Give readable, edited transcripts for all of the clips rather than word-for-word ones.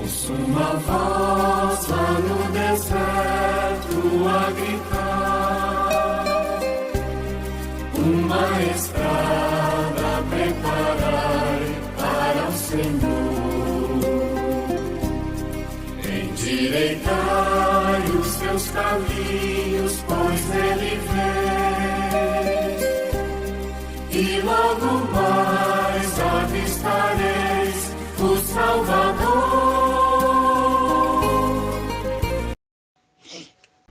Uma voz lá no deserto a gritar, uma estrada preparai para o Senhor. Endireitai os teus caminhos, pois Ele vem, e logo mais avistareis o Salvador.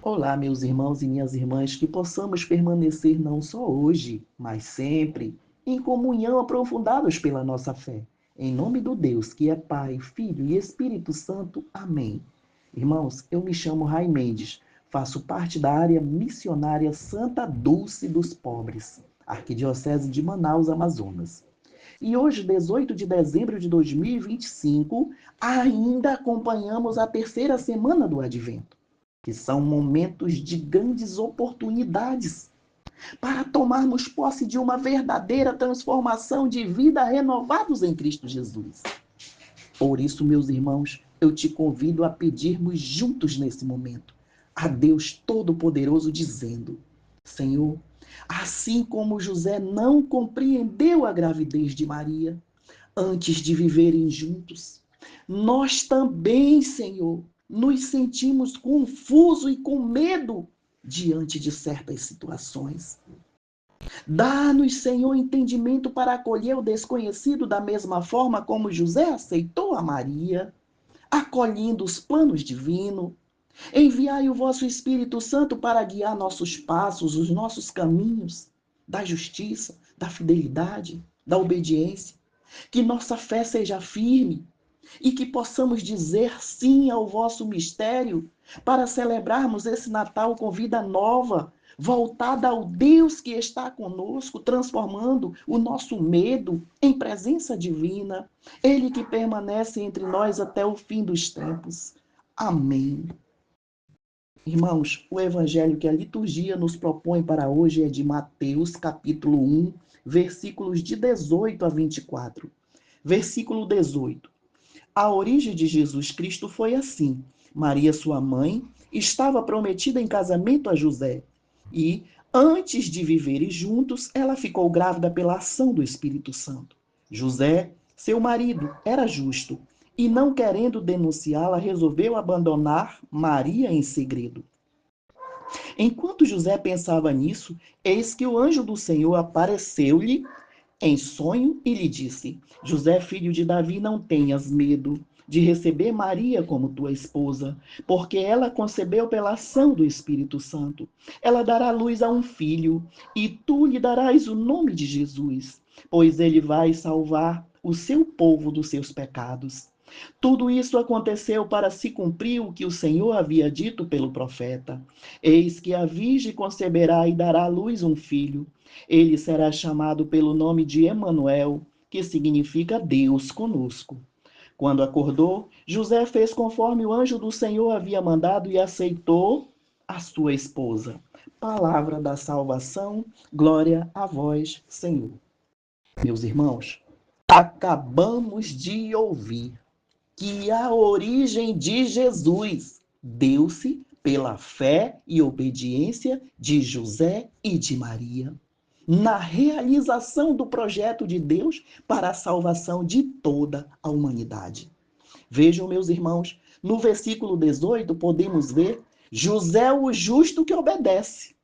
Olá, meus irmãos e minhas irmãs, que possamos permanecer não só hoje, mas sempre, em comunhão aprofundados pela nossa fé. Em nome do Deus, que é Pai, Filho e Espírito Santo. Amém. Irmãos, eu me chamo Rai Mendes, faço parte da área missionária Santa Dulce dos Pobres, Arquidiocese de Manaus, Amazonas. E hoje, 18 de dezembro de 2025, ainda acompanhamos a terceira semana do Advento, que são momentos de grandes oportunidades para tomarmos posse de uma verdadeira transformação de vida renovados em Cristo Jesus. Por isso, meus irmãos, eu te convido a pedirmos juntos nesse momento a Deus Todo-Poderoso, dizendo: Senhor, assim como José não compreendeu a gravidez de Maria antes de viverem juntos, nós também, Senhor, nos sentimos confusos e com medo diante de certas situações. Dá-nos, Senhor, entendimento para acolher o desconhecido da mesma forma como José aceitou a Maria, acolhendo os planos divinos. Enviai o vosso Espírito Santo para guiar nossos passos, os nossos caminhos, da justiça, da fidelidade, da obediência. Que nossa fé seja firme e que possamos dizer sim ao vosso mistério para celebrarmos esse Natal com vida nova, voltada ao Deus que está conosco, transformando o nosso medo em presença divina, Ele que permanece entre nós até o fim dos tempos. Amém. Irmãos, o evangelho que a liturgia nos propõe para hoje é de Mateus, capítulo 1, versículos de 18 a 24. Versículo 18. A origem de Jesus Cristo foi assim. Maria, sua mãe, estava prometida em casamento a José. E, antes de viverem juntos, ela ficou grávida pela ação do Espírito Santo. José, seu marido, era justo e, não querendo denunciá-la, resolveu abandonar Maria em segredo. Enquanto José pensava nisso, eis que o anjo do Senhor apareceu-lhe em sonho e lhe disse: José, filho de Davi, não tenhas medo de receber Maria como tua esposa, porque ela concebeu pela ação do Espírito Santo. Ela dará luz a um filho, e tu lhe darás o nome de Jesus, pois ele vai salvar o seu povo dos seus pecados. Tudo isso aconteceu para se cumprir o que o Senhor havia dito pelo profeta. Eis que a virgem conceberá e dará à luz um filho. Ele será chamado pelo nome de Emanuel, que significa Deus conosco. Quando acordou, José fez conforme o anjo do Senhor havia mandado e aceitou a sua esposa. Palavra da salvação, glória a vós, Senhor. Meus irmãos, acabamos de ouvir que a origem de Jesus deu-se pela fé e obediência de José e de Maria, na realização do projeto de Deus para a salvação de toda a humanidade. Vejam, meus irmãos, no versículo 18 podemos ver José, o justo que obedece.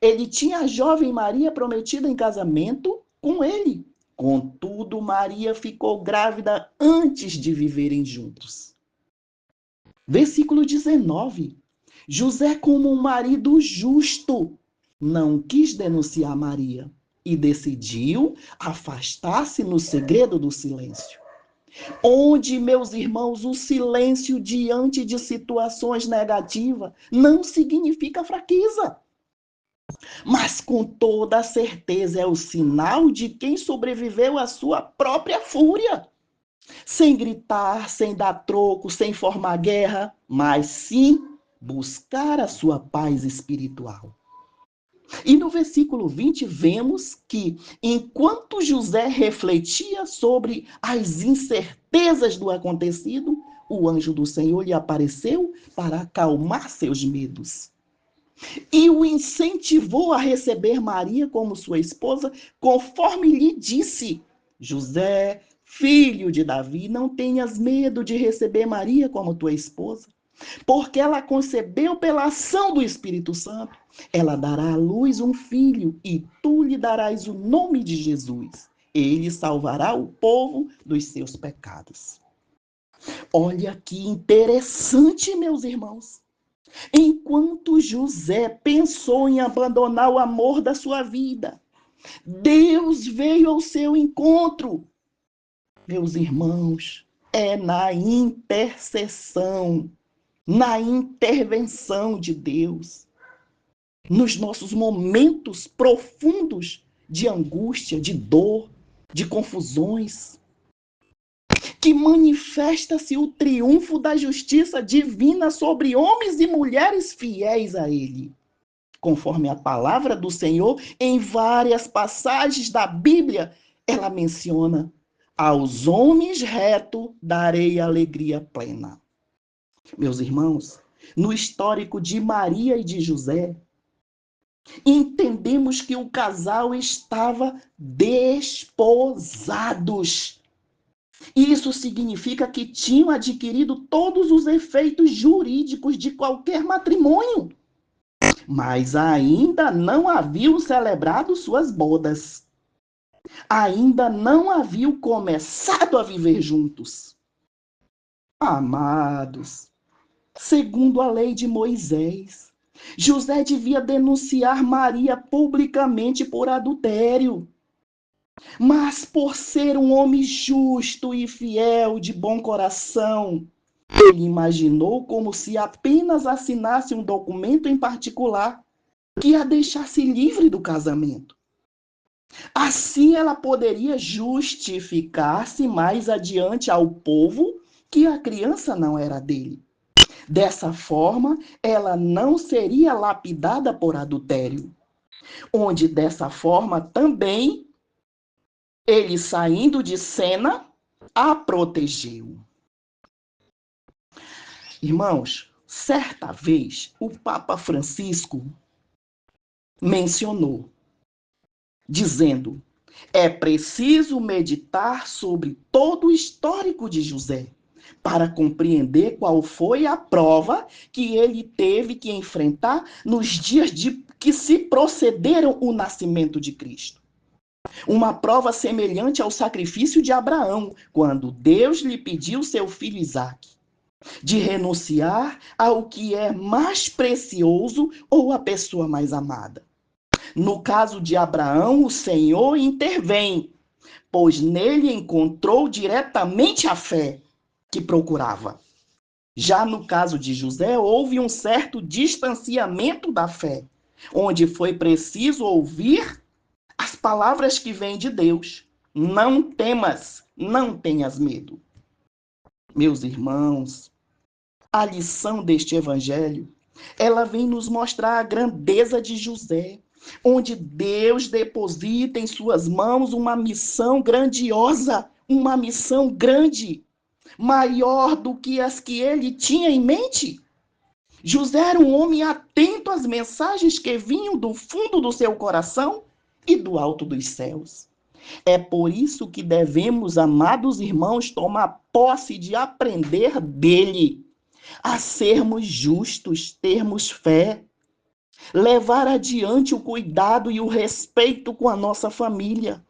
Ele tinha a jovem Maria prometida em casamento com ele. Contudo, Maria ficou grávida antes de viverem juntos. Versículo 19. José, como um marido justo, não quis denunciar Maria e decidiu afastar-se no segredo do silêncio. Onde, meus irmãos, o silêncio diante de situações negativas não significa fraqueza, mas com toda a certeza é o sinal de quem sobreviveu à sua própria fúria. Sem gritar, sem dar troco, sem formar guerra, mas sim buscar a sua paz espiritual. E no versículo 20 vemos que, enquanto José refletia sobre as incertezas do acontecido, o anjo do Senhor lhe apareceu para acalmar seus medos e o incentivou a receber Maria como sua esposa, conforme lhe disse: José, filho de Davi, não tenhas medo de receber Maria como tua esposa, porque ela concebeu pela ação do Espírito Santo. Ela dará à luz um filho e tu lhe darás o nome de Jesus. Ele salvará o povo dos seus pecados. Olha que interessante, meus irmãos. Enquanto José pensou em abandonar o amor da sua vida, Deus veio ao seu encontro. Meus irmãos, é na intercessão, na intervenção de Deus, nos nossos momentos profundos de angústia, de dor, de confusões, que manifesta-se o triunfo da justiça divina sobre homens e mulheres fiéis a Ele. Conforme a palavra do Senhor, em várias passagens da Bíblia, ela menciona: aos homens retos darei alegria plena. Meus irmãos, no histórico de Maria e de José, entendemos que o casal estava desposados. Isso significa que tinham adquirido todos os efeitos jurídicos de qualquer matrimônio, mas ainda não haviam celebrado suas bodas. Ainda não haviam começado a viver juntos. Amados, segundo a lei de Moisés, José devia denunciar Maria publicamente por adultério. Mas por ser um homem justo e fiel, de bom coração, ele imaginou como se apenas assinasse um documento em particular que a deixasse livre do casamento. Assim ela poderia justificar-se mais adiante ao povo que a criança não era dele. Dessa forma, ela não seria lapidada por adultério, onde dessa forma também ele, saindo de cena, a protegeu. Irmãos, certa vez o Papa Francisco mencionou, dizendo: é preciso meditar sobre todo o histórico de José para compreender qual foi a prova que ele teve que enfrentar nos dias de que se procederam o nascimento de Cristo. Uma prova semelhante ao sacrifício de Abraão, quando Deus lhe pediu seu filho Isaque, de renunciar ao que é mais precioso ou a pessoa mais amada. No caso de Abraão, o Senhor intervém, pois nele encontrou diretamente a fé que procurava. Já no caso de José, houve um certo distanciamento da fé, onde foi preciso ouvir as palavras que vêm de Deus. Não temas, não tenhas medo. Meus irmãos, a lição deste evangelho, ela vem nos mostrar a grandeza de José, onde Deus deposita em suas mãos uma missão grandiosa, uma missão grande, maior do que as que ele tinha em mente. José era um homem atento às mensagens que vinham do fundo do seu coração e do alto dos céus. É por isso que devemos, amados irmãos, tomar posse de aprender dele, a sermos justos, termos fé, levar adiante o cuidado e o respeito com a nossa família,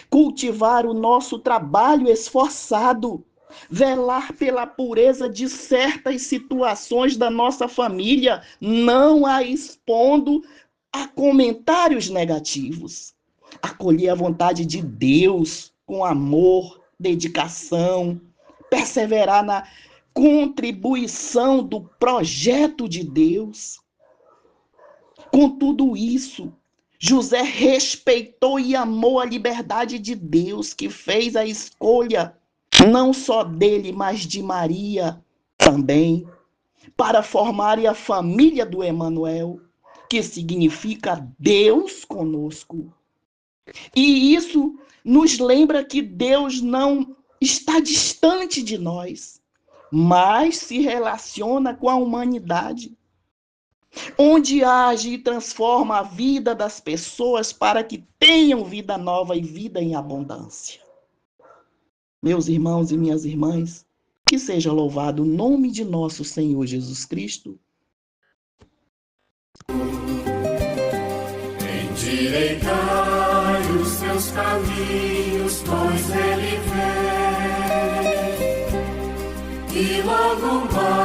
cultivar o nosso trabalho esforçado, velar pela pureza de certas situações da nossa família, não a expondo a comentários negativos. Acolher a vontade de Deus com amor, dedicação, perseverar na contribuição do projeto de Deus. Com tudo isso, José respeitou e amou a liberdade de Deus, que fez a escolha não só dele, mas de Maria também, para formarem a família do Emanuel, que significa Deus conosco. E isso nos lembra que Deus não está distante de nós, mas se relaciona com a humanidade, onde age e transforma a vida das pessoas para que tenham vida nova e vida em abundância. Meus irmãos e minhas irmãs, que seja louvado o nome de nosso Senhor Jesus Cristo. Endireitai os seus caminhos, pois ele vem, e logo mais